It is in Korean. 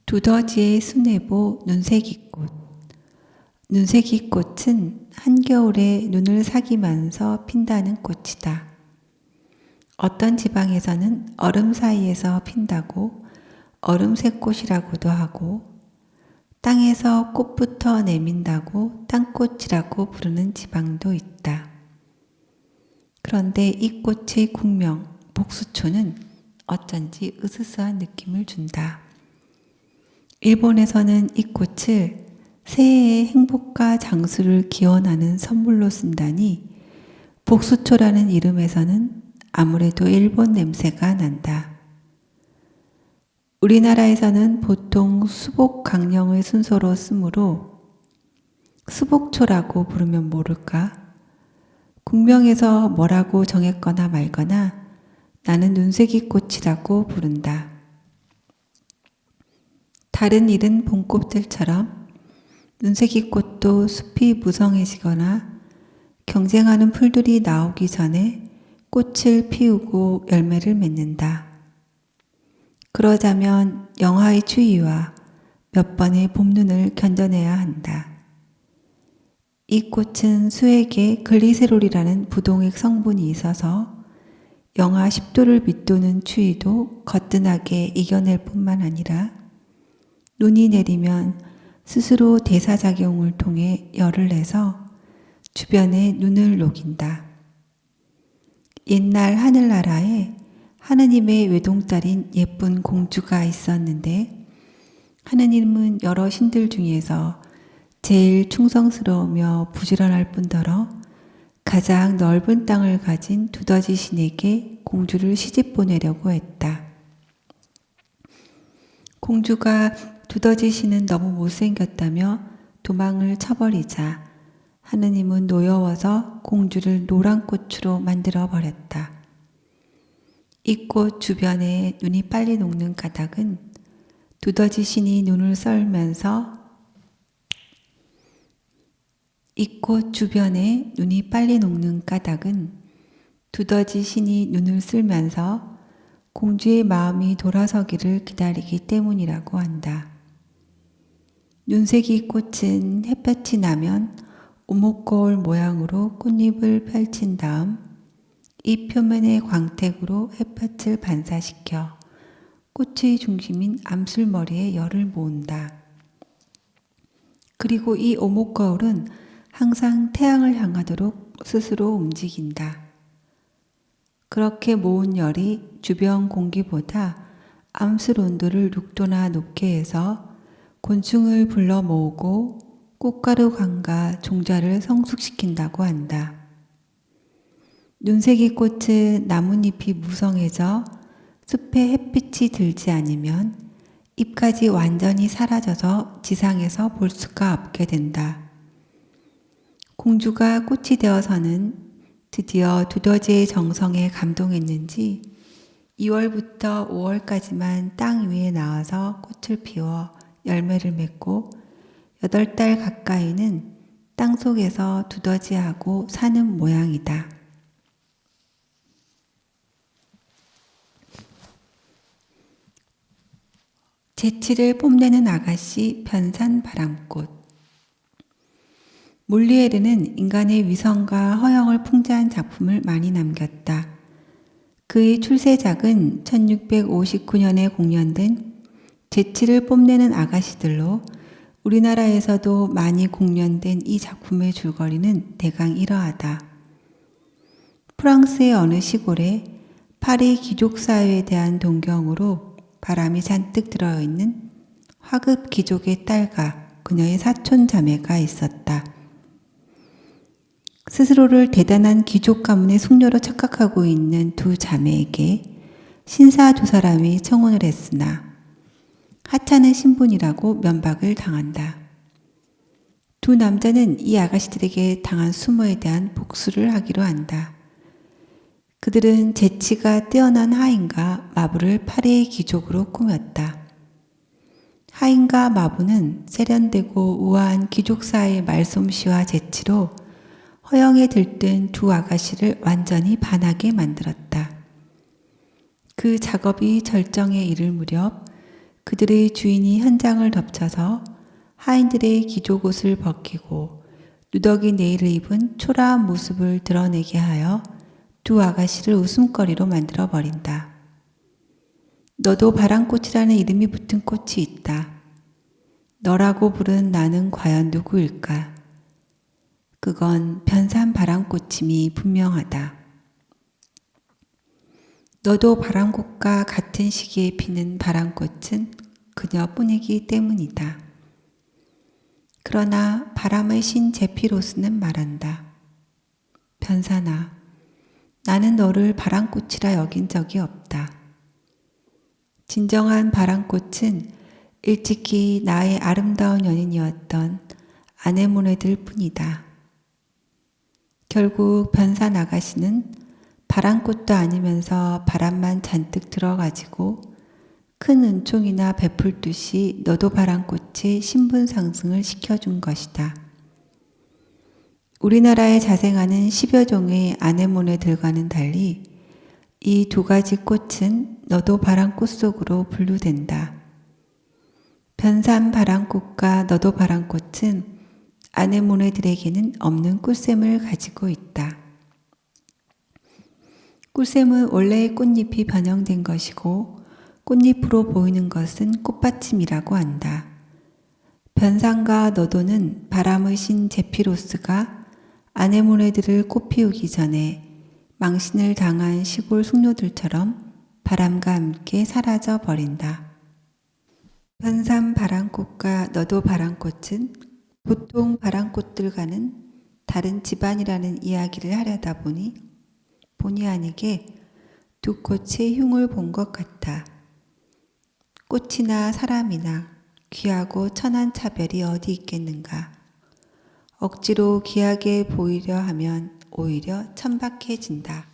두더지의 수뇌보 눈새기꽃. 눈새기꽃은 한겨울에 눈을 사귀면서 핀다는 꽃이다. 어떤 지방에서는 얼음 사이에서 핀다고 얼음새꽃이라고도 하고, 땅에서 꽃부터 내민다고 땅꽃이라고 부르는 지방도 있다. 그런데 이 꽃의 국명 복수초는 어쩐지 으스스한 느낌을 준다. 일본에서는 이 꽃을 새해의 행복과 장수를 기원하는 선물로 쓴다니 복수초라는 이름에서는 아무래도 일본 냄새가 난다. 우리나라에서는 보통 수복강령의 순서로 쓰므로 수복초라고 부르면 모를까? 국명에서 뭐라고 정했거나 말거나 나는 눈새기꽃이라고 부른다. 다른 이른 봄꽃들처럼 눈새기꽃도 숲이 무성해지거나 경쟁하는 풀들이 나오기 전에 꽃을 피우고 열매를 맺는다. 그러자면 영하의 추위와 몇 번의 봄눈을 견뎌내야 한다. 이 꽃은 수액에 글리세롤이라는 부동액 성분이 있어서 영하 10도를 밑도는 추위도 거뜬하게 이겨낼 뿐만 아니라 눈이 내리면 스스로 대사작용을 통해 열을 내서 주변에 눈을 녹인다. 옛날 하늘나라에 하느님의 외동딸인 예쁜 공주가 있었는데, 하느님은 여러 신들 중에서 제일 충성스러우며 부지런할 뿐더러 가장 넓은 땅을 가진 두더지 신에게 공주를 시집 보내려고 했다. 공주가 두더지 신은 너무 못생겼다며 도망을 쳐버리자 하느님은 노여워서 공주를 노란 꽃으로 만들어 버렸다. 이 꽃 주변에 눈이 빨리 녹는 까닭은 두더지 신이 눈을 썰면서 이 꽃 주변에 눈이 빨리 녹는 까닭은 두더지 신이 눈을 쓸면서 공주의 마음이 돌아서기를 기다리기 때문이라고 한다. 눈새기 꽃은 햇볕이 나면 오목거울 모양으로 꽃잎을 펼친 다음 잎 표면의 광택으로 햇볕을 반사시켜 꽃의 중심인 암술머리에 열을 모은다. 그리고 이 오목거울은 항상 태양을 향하도록 스스로 움직인다. 그렇게 모은 열이 주변 공기보다 암술 온도를 6도나 높게 해서 곤충을 불러 모으고 꽃가루광과 종자를 성숙시킨다고 한다. 눈새기 꽃은 나뭇잎이 무성해져 숲에 햇빛이 들지 않으면 잎까지 완전히 사라져서 지상에서 볼 수가 없게 된다. 공주가 꽃이 되어서는 드디어 두더지의 정성에 감동했는지 2월부터 5월까지만 땅 위에 나와서 꽃을 피워 열매를 맺고 8달 가까이는 땅 속에서 두더지하고 사는 모양이다. 재치를 뽐내는 아가씨 변산바람꽃. 몰리에르는 인간의 위성과 허영을 풍자한 작품을 많이 남겼다. 그의 출세작은 1659년에 공연된 재치를 뽐내는 아가씨들로 우리나라에서도 많이 공연된 이 작품의 줄거리는 대강 이러하다. 프랑스의 어느 시골에 파리 귀족사회에 대한 동경으로 바람이 잔뜩 들어있는 화급 귀족의 딸과 그녀의 사촌 자매가 있었다. 스스로를 대단한 귀족 가문의 숙녀로 착각하고 있는 두 자매에게 신사 두 사람이 청혼을 했으나 하찮은 신분이라고 면박을 당한다. 두 남자는 이 아가씨들에게 당한 수모에 대한 복수를 하기로 한다. 그들은 재치가 뛰어난 하인과 마부를 파리의 귀족으로 꾸몄다. 하인과 마부는 세련되고 우아한 귀족사의 말솜씨와 재치로 허영에 들뜬 두 아가씨를 완전히 반하게 만들었다. 그 작업이 절정에 이를 무렵 그들의 주인이 현장을 덮쳐서 하인들의 기족옷을 벗기고 누더기 네일을 입은 초라한 모습을 드러내게 하여 두 아가씨를 웃음거리로 만들어 버린다. 너도 바람꽃이라는 이름이 붙은 꽃이 있다. 너라고 부른 나는 과연 누구일까? 그건 변산 바람꽃임이 분명하다. 너도 바람꽃과 같은 시기에 피는 바람꽃은 그녀뿐이기 때문이다. 그러나 바람의 신 제피로스는 말한다. 변산아, 나는 너를 바람꽃이라 여긴 적이 없다. 진정한 바람꽃은 일찍이 나의 아름다운 연인이었던 아네모네들 뿐이다. 결국 변산 아가씨는 바람꽃도 아니면서 바람만 잔뜩 들어가지고 큰 은총이나 베풀듯이 너도 바람꽃의 신분 상승을 시켜준 것이다. 우리나라에 자생하는 10여 종의 아네모네들과는 달리 이 두 가지 꽃은 너도 바람꽃 속으로 분류된다. 변산 바람꽃과 너도 바람꽃은 아네모네들에게는 없는 꿀샘을 가지고 있다. 꿀샘은 원래의 꽃잎이 변형된 것이고 꽃잎으로 보이는 것은 꽃받침이라고 한다. 변산과 너도는 바람의 신 제피로스가 아네모네들을 꽃피우기 전에 망신을 당한 시골 숙녀들처럼 바람과 함께 사라져 버린다. 변산 바람꽃과 너도 바람꽃은 보통 바람꽃들과는 다른 집안이라는 이야기를 하려다 보니 본의 아니게 두 꽃의 흉을 본 것 같아. 꽃이나 사람이나 귀하고 천한 차별이 어디 있겠는가. 억지로 귀하게 보이려 하면 오히려 천박해진다.